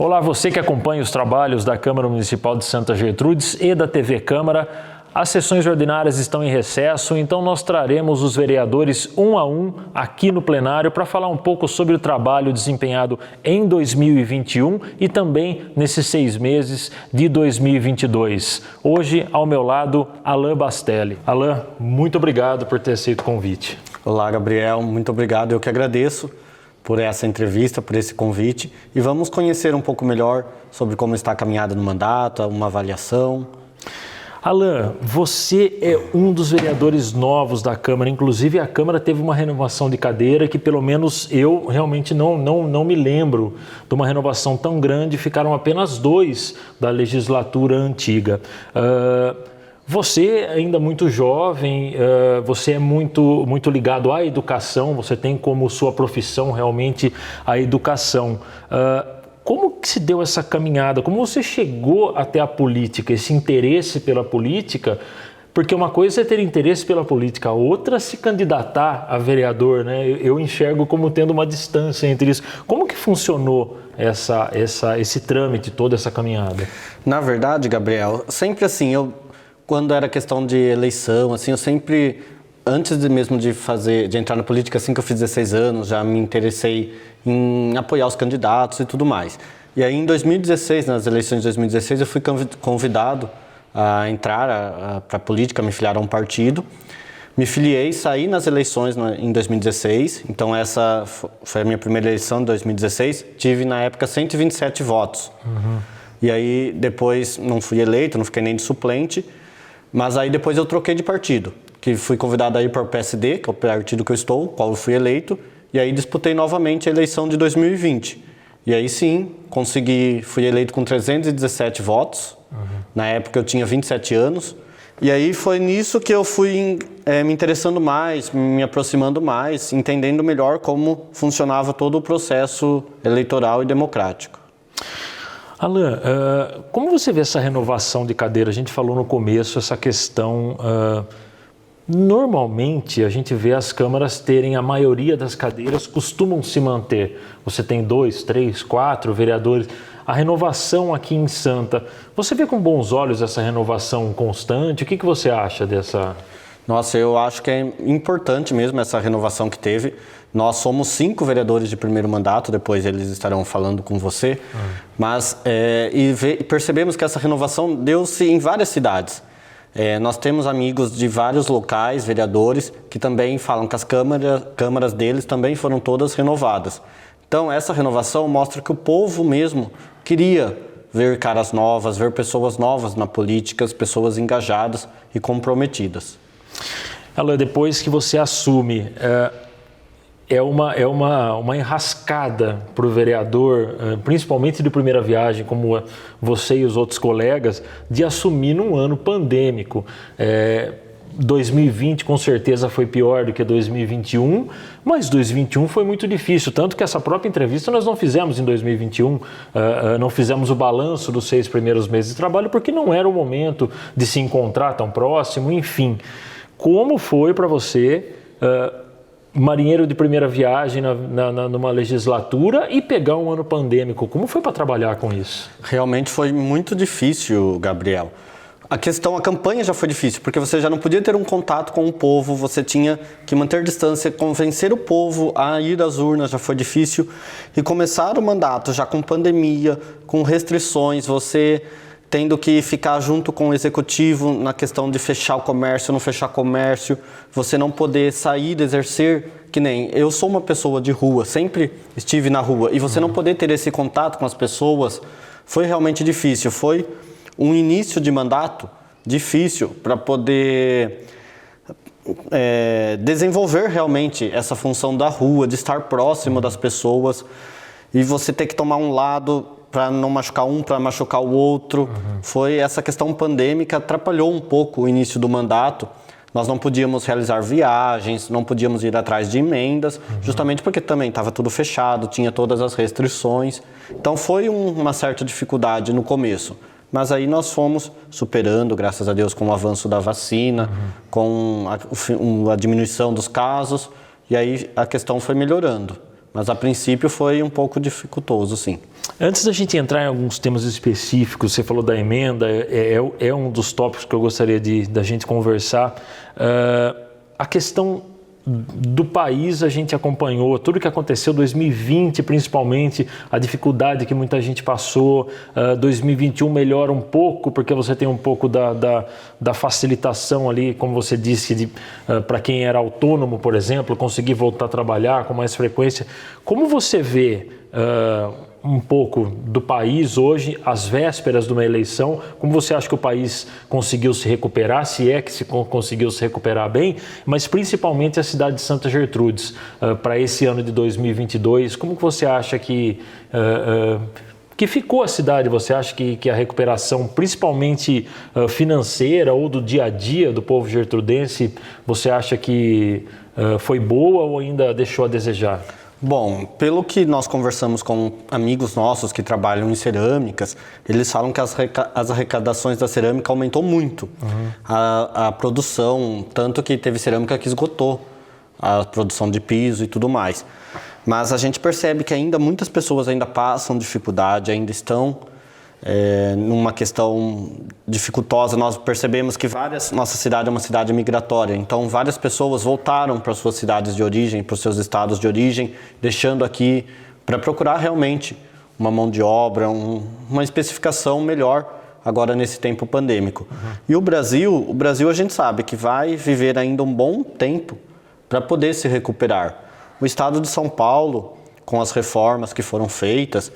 Olá, você que acompanha os trabalhos da Câmara Municipal de Santa Gertrudes e da TV Câmara. As sessões ordinárias estão em recesso, então nós traremos os vereadores um a um aqui no plenário para falar um pouco sobre o trabalho desempenhado em 2021 e também nesses 6 meses de 2022. Hoje, ao meu lado, Alain Bastelli. Alain, muito obrigado por ter aceito o convite. Olá, Gabriel, muito obrigado. Eu que agradeço por essa entrevista, por esse convite, e vamos conhecer um pouco melhor sobre como está a caminhada no mandato, uma avaliação. Alain, você é um dos vereadores novos da Câmara, inclusive a Câmara teve uma renovação de cadeira que pelo menos eu realmente não me lembro de uma renovação tão grande, ficaram apenas 2 da legislatura antiga. Você ainda muito jovem, você é muito ligado à educação, você tem como sua profissão realmente a educação. Como que se deu essa caminhada? Como você chegou até a política, esse interesse pela política? Porque uma coisa é ter interesse pela política, a outra é se candidatar a vereador, né? Eu enxergo como tendo uma distância entre isso. Como que funcionou esse trâmite, toda essa caminhada? Na verdade, Gabriel, sempre assim, quando era questão de eleição, assim, eu sempre, antes mesmo de entrar na política, assim que eu fiz 16 anos, já me interessei em apoiar os candidatos e tudo mais. E aí em 2016, nas eleições de 2016, eu fui convidado a entrar para a política, me filiar a um partido. Me filiei, saí nas eleições em 2016, então essa foi a minha primeira eleição em 2016, tive na época 127 votos. E aí depois não fui eleito, não fiquei nem de suplente, mas aí depois eu troquei de partido, que fui convidado a ir para o PSD, que é o partido que eu estou, qual eu fui eleito, e aí disputei novamente a eleição de 2020. E aí sim, fui eleito com 317 votos, na época eu tinha 27 anos, e aí foi nisso que eu fui me interessando mais, me aproximando mais, entendendo melhor como funcionava todo o processo eleitoral e democrático. Alain, como você vê essa renovação de cadeira? A gente falou no começo essa questão. Normalmente a gente vê as câmaras terem, a maioria das cadeiras costumam se manter. Você tem 2, 3, 4 vereadores. A renovação aqui em Santa, você vê com bons olhos essa renovação constante? O que você acha dessa? Nossa, eu acho que é importante mesmo essa renovação que teve. Nós somos 5 vereadores de primeiro mandato, depois eles estarão falando com você. Mas percebemos que essa renovação deu-se em várias cidades. Nós temos amigos de vários locais, vereadores, que também falam que as câmaras deles também foram todas renovadas. Então, essa renovação mostra que o povo mesmo queria ver caras novas, ver pessoas novas na política, pessoas engajadas e comprometidas. Alain, depois que você assume, é uma enrascada para o vereador, principalmente de primeira viagem, como você e os outros colegas, de assumir num ano pandêmico. 2020 com certeza foi pior do que 2021, mas 2021 foi muito difícil, tanto que essa própria entrevista nós não fizemos em 2021, não fizemos o balanço dos 6 primeiros meses de trabalho, porque não era o momento de se encontrar tão próximo, enfim. Como foi para você, marinheiro de primeira viagem numa legislatura e pegar um ano pandêmico? Como foi para trabalhar com isso? Realmente foi muito difícil, Gabriel. A campanha já foi difícil, porque você já não podia ter um contato com o povo, você tinha que manter distância, convencer o povo a ir às urnas, já foi difícil. E começar o mandato já com pandemia, com restrições, você tendo que ficar junto com o executivo na questão de fechar o comércio, não fechar comércio, você não poder sair, exercer, que nem eu sou uma pessoa de rua, sempre estive na rua, e você não poder ter esse contato com as pessoas, foi realmente difícil, foi um início de mandato difícil para poder desenvolver realmente essa função da rua, de estar próximo das pessoas, e você ter que tomar um lado para não machucar um, para machucar o outro. Foi essa questão pandêmica, atrapalhou um pouco o início do mandato. Nós não podíamos realizar viagens, não podíamos ir atrás de emendas, justamente porque também estava tudo fechado, tinha todas as restrições. Então foi uma certa dificuldade no começo. Mas aí nós fomos superando, graças a Deus, com o avanço da vacina, com a diminuição dos casos, e aí a questão foi melhorando. Mas a princípio foi um pouco dificultoso, sim. Antes da gente entrar em alguns temas específicos, você falou da emenda, é um dos tópicos que eu gostaria da gente conversar. A questão do país, a gente acompanhou tudo que aconteceu, 2020 principalmente, a dificuldade que muita gente passou, 2021 melhora um pouco, porque você tem um pouco da facilitação ali, como você disse, para quem era autônomo, por exemplo, conseguir voltar a trabalhar com mais frequência. Como você vê um pouco do país hoje, às vésperas de uma eleição? Como você acha que o país conseguiu se recuperar, se é que se conseguiu se recuperar bem, mas principalmente a cidade de Santa Gertrudes, para esse ano de 2022, como que você acha que ficou a cidade? Você acha que a recuperação, principalmente financeira ou do dia a dia do povo gertrudense, você acha que foi boa ou ainda deixou a desejar? Bom, pelo que nós conversamos com amigos nossos que trabalham em cerâmicas, eles falam que as arrecadações da cerâmica aumentou muito. A produção, tanto que teve cerâmica que esgotou a produção de piso e tudo mais. Mas a gente percebe que ainda muitas pessoas ainda passam dificuldade, ainda estão numa questão dificultosa. Nós percebemos que nossa cidade é uma cidade migratória, então várias pessoas voltaram para suas cidades de origem, para os seus estados de origem, deixando aqui para procurar realmente uma mão de obra, uma especificação melhor agora nesse tempo pandêmico. E o Brasil a gente sabe que vai viver ainda um bom tempo para poder se recuperar. O estado de São Paulo, com as reformas que foram feitas,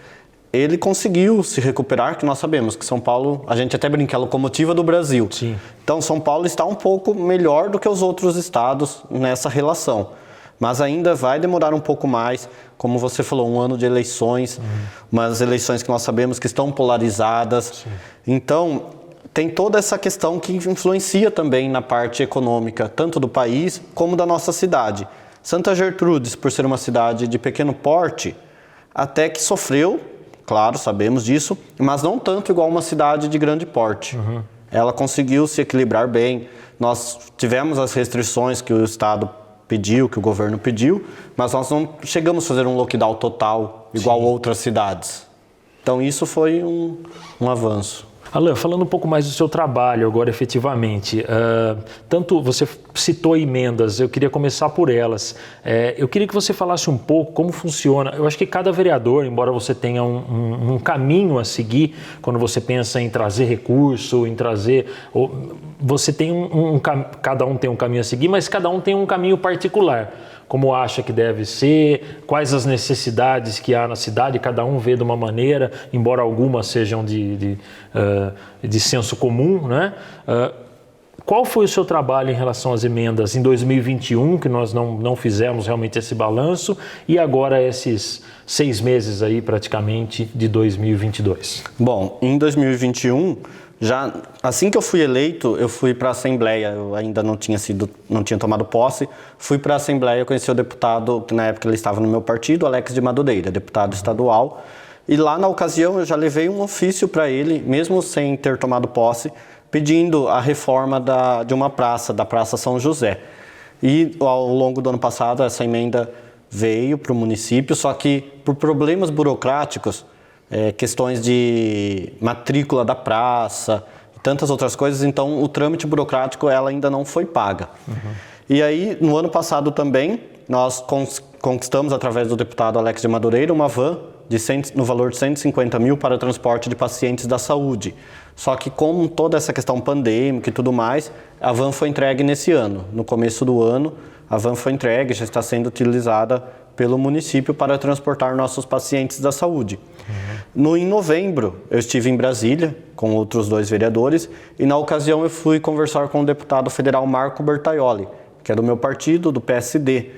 ele conseguiu se recuperar, que nós sabemos que São Paulo, a gente até brinca, é a locomotiva do Brasil. Sim. Então, São Paulo está um pouco melhor do que os outros estados nessa relação. Mas ainda vai demorar um pouco mais, como você falou, um ano de eleições, umas eleições que nós sabemos que estão polarizadas. Sim. Então, tem toda essa questão que influencia também na parte econômica, tanto do país como da nossa cidade. Santa Gertrudes, por ser uma cidade de pequeno porte, até que sofreu, claro, sabemos disso, mas não tanto igual uma cidade de grande porte. Ela conseguiu se equilibrar bem. Nós tivemos as restrições que o Estado pediu, que o governo pediu, mas nós não chegamos a fazer um lockdown total igual outras cidades. Então isso foi um avanço. Alan, falando um pouco mais do seu trabalho agora efetivamente, tanto você citou emendas, eu queria começar por elas. Eu queria que você falasse um pouco como funciona. Eu acho que cada vereador, embora você tenha um caminho a seguir, quando você pensa em trazer recurso, em trazer... Você tem cada um tem um caminho a seguir, mas cada um tem um caminho particular. Como acha que deve ser, quais as necessidades que há na cidade, cada um vê de uma maneira, embora algumas sejam de senso comum, né? Qual foi o seu trabalho em relação às emendas em 2021, que nós não fizemos realmente esse balanço, e agora esses 6 meses aí praticamente de 2022? Bom, em 2021... Já assim que eu fui eleito, eu fui para a Assembleia, eu ainda não tinha tomado posse, fui para a Assembleia, conheci o deputado, que na época ele estava no meu partido, Alex de Madureira, deputado estadual, e lá na ocasião eu já levei um ofício para ele, mesmo sem ter tomado posse, pedindo a reforma de uma praça, da Praça São José. E ao longo do ano passado essa emenda veio para o município, só que por problemas burocráticos, questões de matrícula da praça e tantas outras coisas, então o trâmite burocrático ela ainda não foi paga. E aí, no ano passado também, nós conquistamos, através do deputado Alex de Madureira, uma van no valor de 150 mil para transporte de pacientes da saúde. Só que com toda essa questão pandêmica e tudo mais, a van foi entregue nesse ano. No começo do ano, a van foi entregue, já está sendo utilizada pelo município para transportar nossos pacientes da saúde. Em novembro, eu estive em Brasília com outros 2 vereadores e na ocasião eu fui conversar com o deputado federal Marco Bertaioli, que é do meu partido, do PSD.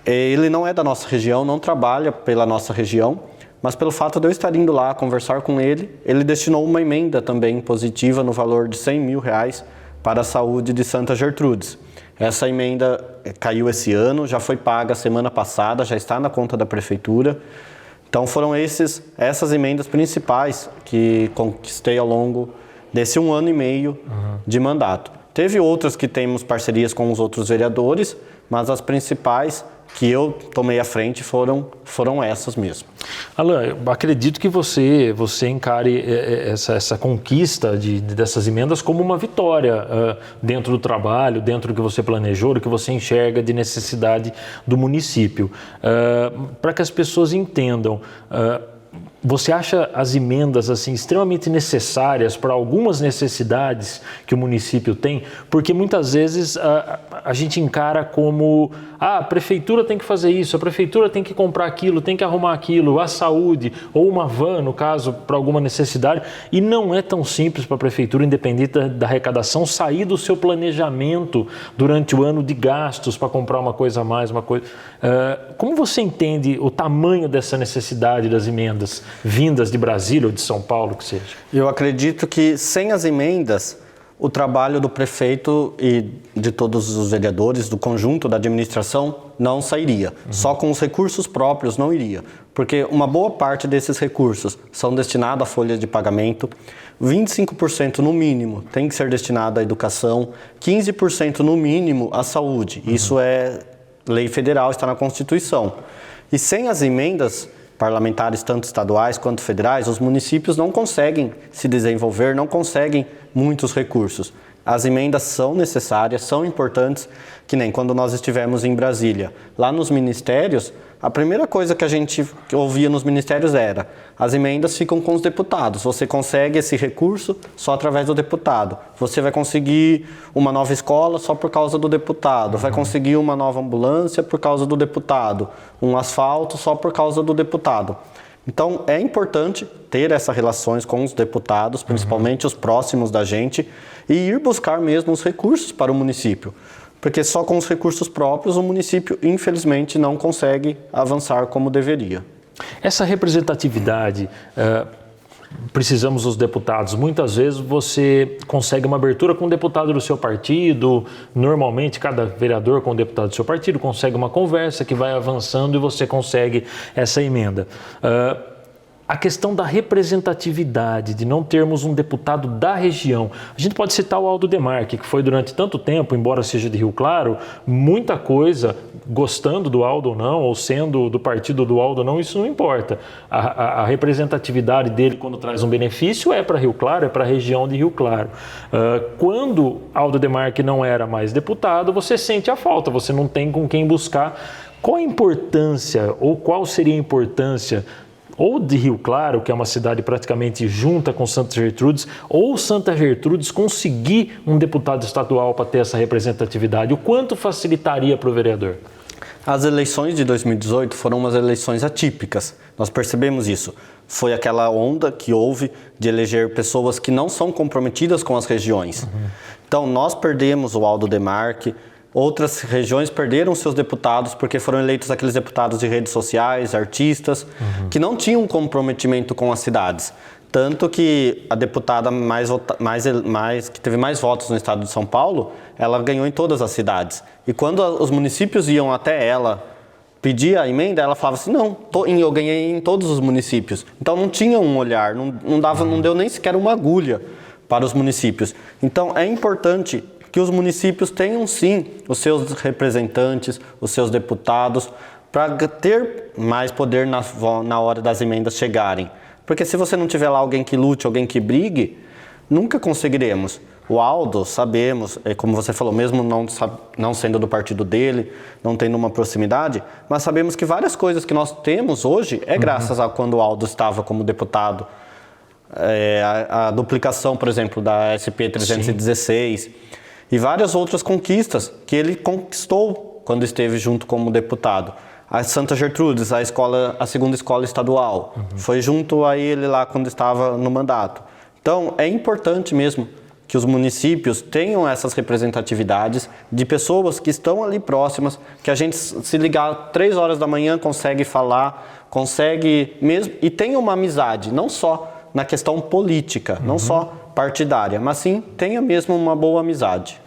Ele não é da nossa região, não trabalha pela nossa região, mas pelo fato de eu estar indo lá conversar com ele, ele destinou uma emenda também positiva no valor de R$100 mil para a saúde de Santa Gertrudes. Essa emenda caiu esse ano, já foi paga semana passada, já está na conta da prefeitura. Então foram essas emendas principais que conquistei ao longo desse 1 ano e meio de mandato. Teve outras que temos parcerias com os outros vereadores, mas as principais que eu tomei à frente foram essas mesmo. Alan, eu acredito que você encare essa conquista dessas emendas como uma vitória dentro do trabalho, dentro do que você planejou, do que você enxerga de necessidade do município. Para que as pessoas entendam, você acha as emendas assim extremamente necessárias para algumas necessidades que o município tem? Porque muitas vezes a gente encara como a prefeitura tem que fazer isso, a prefeitura tem que comprar aquilo, tem que arrumar aquilo, a saúde ou uma van, no caso, para alguma necessidade. E não é tão simples para a prefeitura, independente da arrecadação, sair do seu planejamento durante o ano de gastos para comprar uma coisa a mais, uma coisa... Como você entende o tamanho dessa necessidade das emendas vindas de Brasília ou de São Paulo, que seja? Eu acredito que sem as emendas, o trabalho do prefeito e de todos os vereadores, do conjunto da administração, não sairia. Só com os recursos próprios não iria. Porque uma boa parte desses recursos são destinados à folha de pagamento, 25% no mínimo tem que ser destinado à educação, 15% no mínimo à saúde. Isso é lei federal, está na Constituição. E sem as emendas parlamentares, tanto estaduais quanto federais, os municípios não conseguem se desenvolver, não conseguem muitos recursos. As emendas são necessárias, são importantes, que nem quando nós estivemos em Brasília. Lá nos ministérios, a primeira coisa que a gente ouvia nos ministérios era: as emendas ficam com os deputados, você consegue esse recurso só através do deputado. Você vai conseguir uma nova escola só por causa do deputado, vai conseguir uma nova ambulância por causa do deputado, um asfalto só por causa do deputado. Então, é importante ter essas relações com os deputados, principalmente os próximos da gente, e ir buscar mesmo os recursos para o município. Porque só com os recursos próprios o município, infelizmente, não consegue avançar como deveria. Essa representatividade, precisamos dos deputados. Muitas vezes você consegue uma abertura com um deputado do seu partido, normalmente cada vereador com um deputado do seu partido consegue uma conversa que vai avançando e você consegue essa emenda. A questão da representatividade, de não termos um deputado da região. A gente pode citar o Aldo Demarque, que foi durante tanto tempo, embora seja de Rio Claro, muita coisa, gostando do Aldo ou não, ou sendo do partido do Aldo ou não, isso não importa. A representatividade dele, quando traz um benefício, é para Rio Claro, é para a região de Rio Claro. Quando Aldo Demarque não era mais deputado, você sente a falta, você não tem com quem buscar. Qual a importância, ou qual seria a importância ou de Rio Claro, que é uma cidade praticamente junta com Santa Gertrudes, ou Santa Gertrudes conseguir um deputado estadual para ter essa representatividade? O quanto facilitaria para o vereador? As eleições de 2018 foram umas eleições atípicas, nós percebemos isso. Foi aquela onda que houve de eleger pessoas que não são comprometidas com as regiões. Então, nós perdemos o Aldo Demarque, outras regiões perderam seus deputados porque foram eleitos aqueles deputados de redes sociais, artistas, que não tinham comprometimento com as cidades. Tanto que a deputada que teve mais votos no estado de São Paulo, ela ganhou em todas as cidades. E quando os municípios iam até ela pedir a emenda, ela falava assim: não, eu ganhei em todos os municípios. Então não tinha um olhar, não deu nem sequer uma agulha para os municípios. Então é importante que os municípios tenham sim os seus representantes, os seus deputados, para ter mais poder na hora das emendas chegarem. Porque se você não tiver lá alguém que lute, alguém que brigue, nunca conseguiremos. O Aldo, sabemos, como você falou, mesmo não sendo do partido dele, não tendo uma proximidade, mas sabemos que várias coisas que nós temos hoje é graças a quando o Aldo estava como deputado. A duplicação, por exemplo, da SP 316... Sim. E várias outras conquistas que ele conquistou quando esteve junto como deputado. A Santa Gertrudes, a segunda escola estadual, foi junto a ele lá quando estava no mandato. Então, é importante mesmo que os municípios tenham essas representatividades de pessoas que estão ali próximas, que a gente, se ligar 3 horas da manhã, consegue falar, consegue mesmo, e tenha uma amizade, não só na questão política, não só partidária, mas sim tenha mesmo uma boa amizade.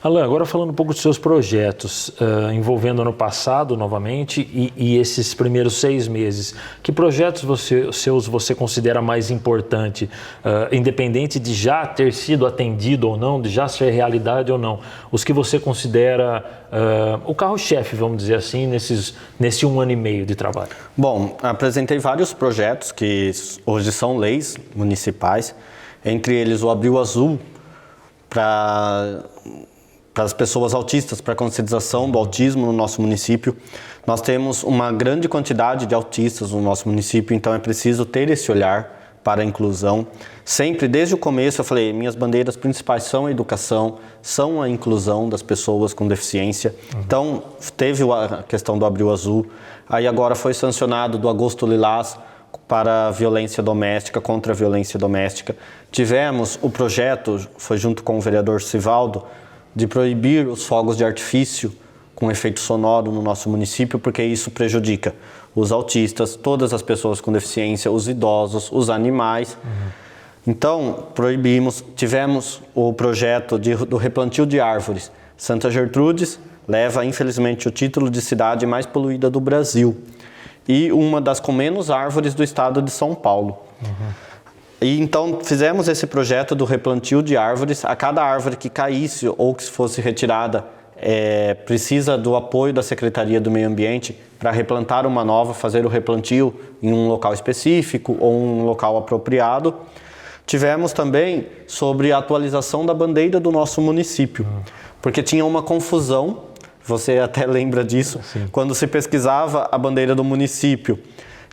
Alan, agora falando um pouco dos seus projetos, envolvendo ano passado novamente e esses primeiros 6 meses, que projetos você considera mais importante, independente de já ter sido atendido ou não, de já ser realidade ou não, os que você considera o carro-chefe, vamos dizer assim, nesse 1 ano e meio de trabalho? Bom, apresentei vários projetos que hoje são leis municipais, entre eles o Abril Azul, para as pessoas autistas, para a conscientização do autismo no nosso município. Nós temos uma grande quantidade de autistas no nosso município, então é preciso ter esse olhar para a inclusão. Sempre, desde o começo, eu falei, minhas bandeiras principais são a educação, são a inclusão das pessoas com deficiência. Então, teve a questão do Abril Azul, aí agora foi sancionado do Agosto Lilás, para a violência doméstica, contra a violência doméstica. Tivemos o projeto, foi junto com o vereador Sivaldo, de proibir os fogos de artifício com efeito sonoro no nosso município, porque isso prejudica os autistas, todas as pessoas com deficiência, os idosos, os animais. Então, proibimos. Tivemos o projeto do replantio de árvores. Santa Gertrudes leva, infelizmente, o título de cidade mais poluída do Brasil. E uma das com menos árvores do estado de São Paulo. E então fizemos esse projeto do replantio de árvores. A cada árvore que caísse ou que fosse retirada, precisa do apoio da Secretaria do Meio Ambiente para replantar uma nova, fazer o replantio em um local específico ou um local apropriado. Tivemos também sobre a atualização da bandeira do nosso município, porque tinha uma confusão. Você até lembra disso, Sim. Quando se pesquisava a bandeira do município,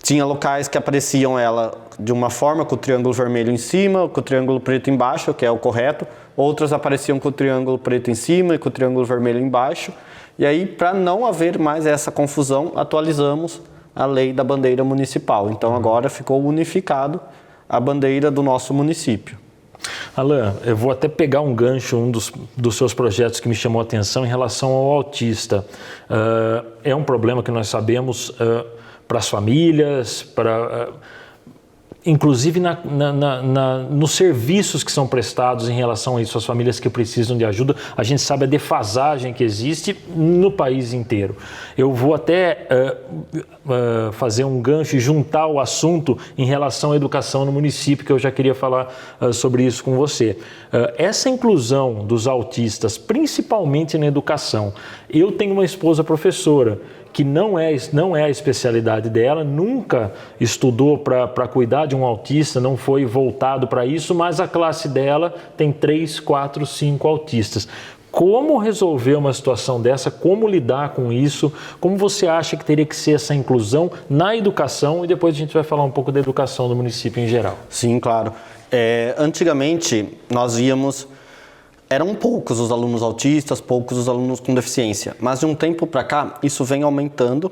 tinha locais que apareciam ela de uma forma com o triângulo vermelho em cima, com o triângulo preto embaixo, que é o correto, outras apareciam com o triângulo preto em cima e com o triângulo vermelho embaixo. E aí, para não haver mais essa confusão, atualizamos a lei da bandeira municipal. Então agora ficou unificado a bandeira do nosso município. Alan, eu vou até pegar um gancho, um dos seus projetos que me chamou a atenção em relação ao autista. É um problema que nós sabemos para as famílias, inclusive nos serviços que são prestados em relação a isso, as famílias que precisam de ajuda. A gente sabe a defasagem que existe no país inteiro. Eu vou até fazer um gancho e juntar o assunto em relação à educação no município, que eu já queria falar sobre isso com você. Essa inclusão dos autistas, principalmente na educação. Eu tenho uma esposa professora, que não é a especialidade dela, nunca estudou para cuidar de um autista, não foi voltado para isso, mas a classe dela tem 3, 4, 5 autistas. Como resolver uma situação dessa? Como lidar com isso? Como você acha que teria que ser essa inclusão na educação? E depois a gente vai falar um pouco da educação do município em geral. Sim, claro. Antigamente, nós víamos... Eram poucos os alunos autistas, poucos os alunos com deficiência. Mas de um tempo para cá, isso vem aumentando.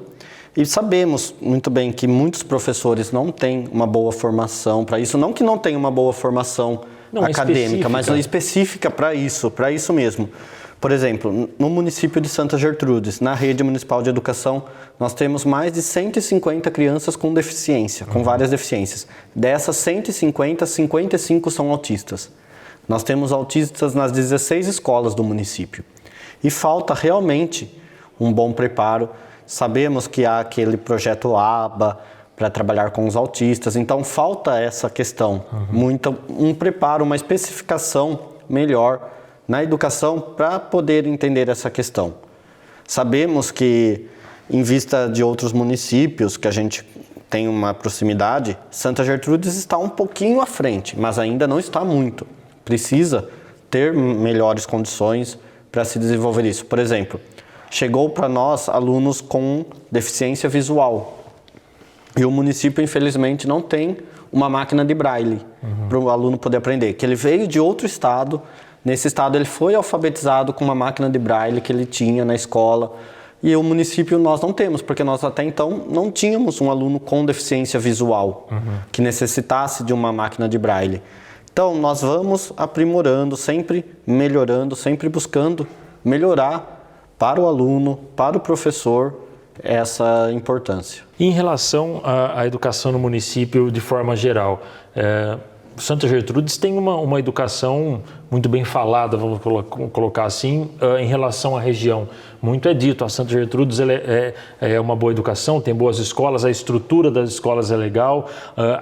E sabemos muito bem que muitos professores não têm uma boa formação para isso. Não que não tenham uma boa formação acadêmica, mas específica para isso mesmo. Por exemplo, no município de Santa Gertrudes, na rede municipal de educação, nós temos mais de 150 crianças com deficiência, com várias deficiências. Dessas 150, 55 são autistas. Nós temos autistas nas 16 escolas do município. E falta realmente um bom preparo. Sabemos que há aquele projeto ABA para trabalhar com os autistas, então falta essa questão, um preparo, uma especificação melhor na educação para poder entender essa questão. Sabemos que, em vista de outros municípios que a gente tem uma proximidade, Santa Gertrudes está um pouquinho à frente, mas ainda não está muito. Precisa ter melhores condições para se desenvolver isso. Por exemplo, chegou para nós alunos com deficiência visual e o município, infelizmente, não tem uma máquina de braille para o aluno poder aprender. Que ele veio de outro estado, nesse estado ele foi alfabetizado com uma máquina de braille que ele tinha na escola e o município nós não temos, porque nós até então não tínhamos um aluno com deficiência visual que necessitasse de uma máquina de braille. Então, nós vamos aprimorando, sempre melhorando, sempre buscando melhorar para o aluno, para o professor, essa importância. Em relação à educação no município de forma geral, Santa Gertrudes tem uma educação muito bem falada, vamos colocar assim, em relação à região. Muito é dito, a Santa Gertrudes é uma boa educação, tem boas escolas, a estrutura das escolas é legal,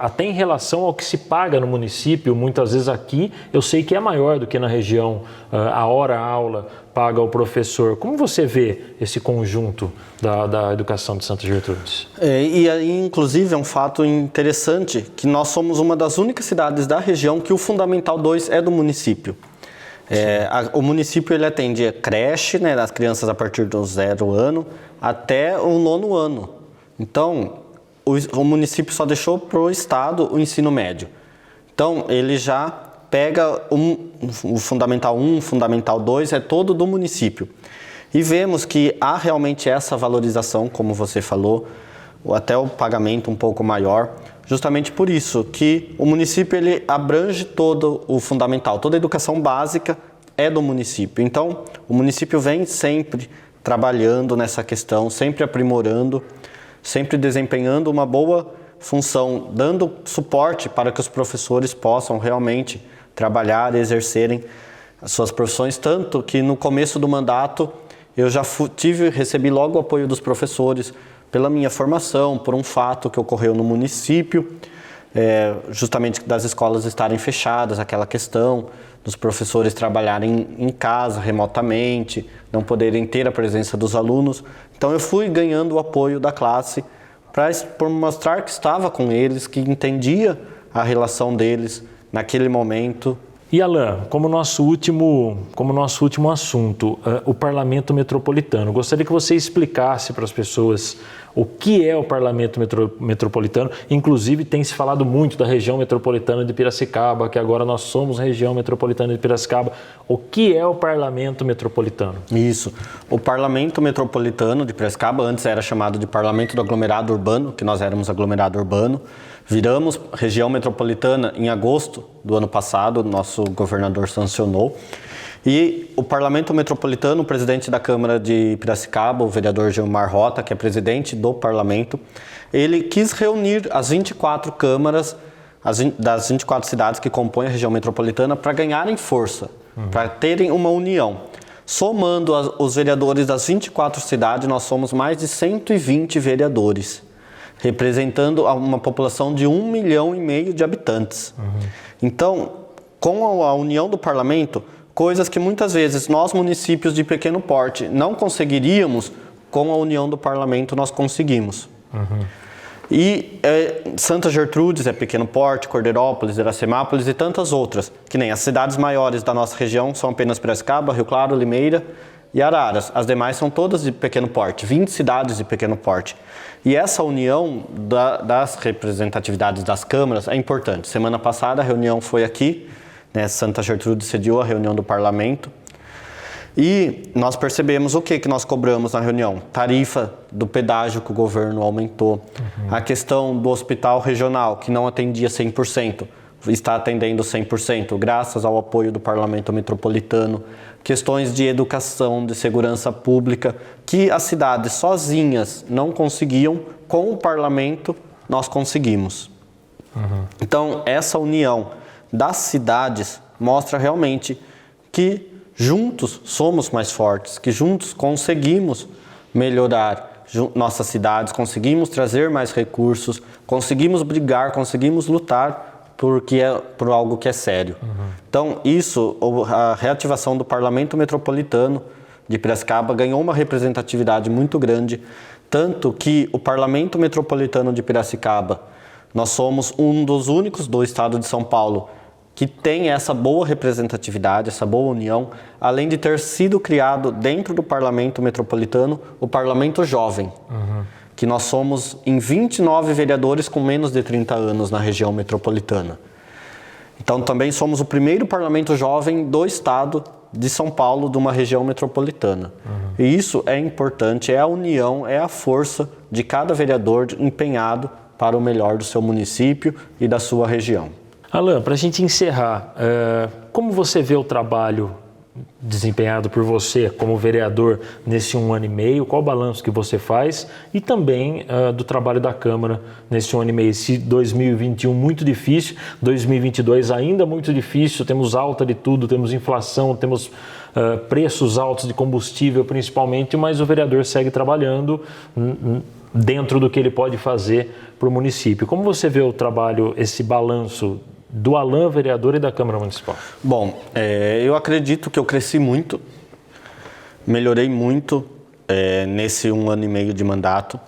até em relação ao que se paga no município, muitas vezes aqui eu sei que é maior do que na região, a hora-aula paga o professor. Como você vê esse conjunto da educação de Santa Gertrudes? E aí, inclusive, é um fato interessante que nós somos uma das únicas cidades da região que o Fundamental 2 é do município. O município ele atende a creche, né, das crianças a partir do 0 ano até o 9º ano. Então, o município só deixou para o estado o ensino médio. Então, ele já pega o Fundamental 1, Fundamental 2, é todo do município. E vemos que há realmente essa valorização, como você falou, até o pagamento um pouco maior, justamente por isso que o município ele abrange todo o fundamental, toda a educação básica é do município. Então, o município vem sempre trabalhando nessa questão, sempre aprimorando, sempre desempenhando uma boa função, dando suporte para que os professores possam realmente trabalhar e exercerem as suas profissões, tanto que no começo do mandato eu já recebi logo o apoio dos professores pela minha formação, por um fato que ocorreu no município, justamente das escolas estarem fechadas, aquela questão dos professores trabalharem em casa, remotamente, não poderem ter a presença dos alunos. Então eu fui ganhando o apoio da classe para mostrar que estava com eles, que entendia a relação deles naquele momento. E Alain, como nosso último assunto, o Parlamento Metropolitano, gostaria que você explicasse para as pessoas o que é o Parlamento Metropolitano. Inclusive tem se falado muito da região metropolitana de Piracicaba, que agora nós somos região metropolitana de Piracicaba. O que é o Parlamento Metropolitano? Isso, o Parlamento Metropolitano de Piracicaba, antes era chamado de Parlamento do Aglomerado Urbano, que nós éramos aglomerado urbano. Viramos região metropolitana em agosto do ano passado, nosso governador sancionou. E o Parlamento Metropolitano, o presidente da Câmara de Piracicaba, o vereador Gilmar Rota, que é presidente do Parlamento, ele quis reunir as 24 câmaras das 24 cidades que compõem a região metropolitana para ganharem força, para terem uma união. Somando os vereadores das 24 cidades, nós somos mais de 120 vereadores, representando uma população de 1,5 milhão de habitantes. Então, com a união do parlamento, coisas que muitas vezes nós, municípios de pequeno porte, não conseguiríamos, com a união do parlamento nós conseguimos. E Santa Gertrudes é pequeno porte, Cordeirópolis, Iracemápolis e tantas outras, que nem as cidades maiores da nossa região são apenas Piracicaba, Rio Claro, Limeira e Araras. As demais são todas de pequeno porte, 20 cidades de pequeno porte. E essa união das representatividades das câmaras é importante. Semana passada a reunião foi aqui, né, Santa Gertrudes sediou a reunião do parlamento. E nós percebemos o que nós cobramos na reunião. Tarifa do pedágio que o governo aumentou. A questão do hospital regional, que não atendia 100%, está atendendo 100%, graças ao apoio do Parlamento Metropolitano. Questões de educação, de segurança pública, que as cidades sozinhas não conseguiam, com o Parlamento nós conseguimos. Então, essa união das cidades mostra realmente que juntos somos mais fortes, que juntos conseguimos melhorar nossas cidades, conseguimos trazer mais recursos, conseguimos brigar, conseguimos lutar por algo que é sério. Então, a reativação do Parlamento Metropolitano de Piracicaba ganhou uma representatividade muito grande, tanto que o Parlamento Metropolitano de Piracicaba, nós somos um dos únicos do estado de São Paulo que tem essa boa representatividade, essa boa união, além de ter sido criado dentro do Parlamento Metropolitano o Parlamento Jovem, que nós somos em 29 vereadores com menos de 30 anos na região metropolitana. Então também somos o primeiro Parlamento Jovem do estado de São Paulo, de uma região metropolitana. E isso é importante, é a união, é a força de cada vereador empenhado para o melhor do seu município e da sua região. Alain, para a gente encerrar, como você vê o trabalho desempenhado por você como vereador nesse 1 ano e meio, qual o balanço que você faz e também do trabalho da Câmara nesse 1 ano e meio. Esse 2021 muito difícil, 2022 ainda muito difícil, temos alta de tudo, temos inflação, temos preços altos de combustível principalmente, mas o vereador segue trabalhando dentro do que ele pode fazer para o município. Como você vê o trabalho, esse balanço do Alan, vereador, e da Câmara Municipal? Bom, eu acredito que eu cresci muito, melhorei muito nesse 1 ano e meio de mandato.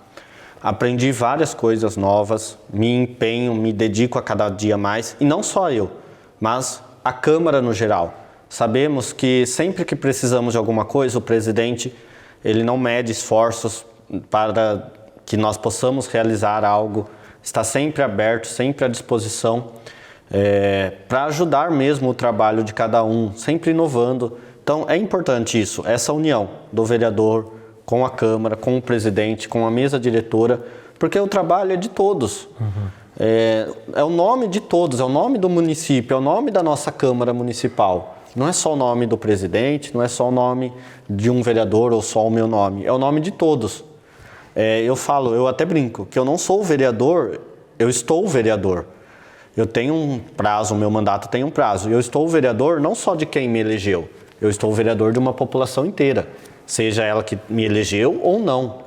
Aprendi várias coisas novas, me empenho, me dedico a cada dia mais, e não só eu, mas a Câmara no geral. Sabemos que sempre que precisamos de alguma coisa, o presidente ele não mede esforços para que nós possamos realizar algo, está sempre aberto, sempre à disposição, para ajudar mesmo o trabalho de cada um, sempre inovando. Então é importante isso, essa união do vereador com a Câmara, com o presidente, com a mesa diretora, porque o trabalho é de todos. É o nome de todos, é o nome do município, é o nome da nossa Câmara Municipal. Não é só o nome do presidente, não é só o nome de um vereador ou só o meu nome, é o nome de todos. Eu até brinco, que eu não sou o vereador, eu estou o vereador. Eu tenho um prazo, o meu mandato tem um prazo. Eu estou o vereador não só de quem me elegeu, eu estou o vereador de uma população inteira, seja ela que me elegeu ou não.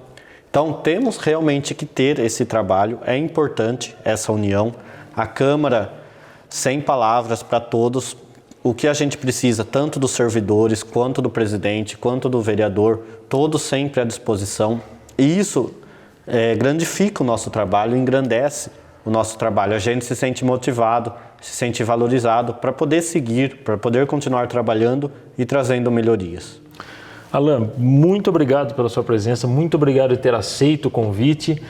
Então, temos realmente que ter esse trabalho, é importante essa união. A Câmara, sem palavras para todos, o que a gente precisa, tanto dos servidores, quanto do presidente, quanto do vereador, todos sempre à disposição. E isso grandifica o nosso trabalho, engrandece o nosso trabalho. A gente se sente motivado, se sente valorizado para poder seguir, para poder continuar trabalhando e trazendo melhorias. Alan, muito obrigado pela sua presença, muito obrigado por ter aceito o convite.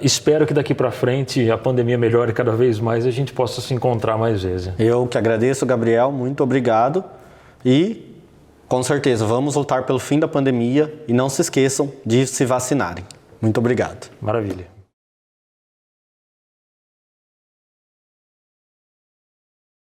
Espero que daqui para frente a pandemia melhore cada vez mais e a gente possa se encontrar mais vezes. Eu que agradeço, Gabriel, muito obrigado e com certeza vamos lutar pelo fim da pandemia e não se esqueçam de se vacinarem. Muito obrigado. Maravilha.